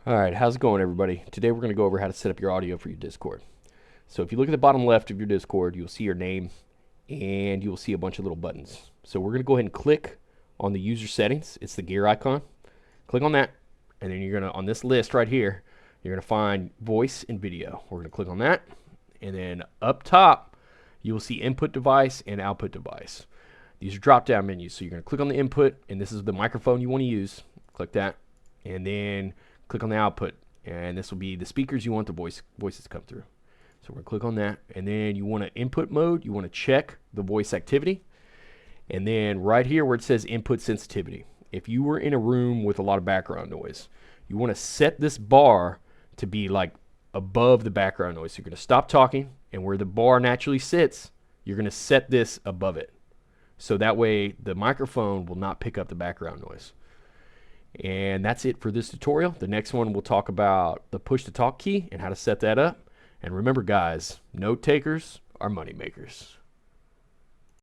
All right, how's it going, everybody? Today we're going to go over how to set up your audio for your Discord. So if you look at the bottom left of your Discord, you'll see your name and you'll see a bunch of little buttons. So we're going to go ahead and click on the user settings. It's the gear icon. Click on that, and then you're going to, on this list right here, you're going to find voice and video. We're going to click on that, and then up top, you will see input device and output device. These are drop-down menus. So you're going to click on the input, and this is the microphone you want to use. Click that, and then click on the output, and this will be the speakers you want the voices to come through. So we're going to click on that, and then you want to input mode. You want to check the voice activity, and then right here where it says input sensitivity, if you were in a room with a lot of background noise, you want to set this bar to be like above the background noise. So you're going to stop talking, and where the bar naturally sits, you're going to set this above it. So that way the microphone will not pick up the background noise. And that's it for this tutorial. The next one we'll talk about the push to talk key and how to set that up. And remember, guys, note takers are money makers.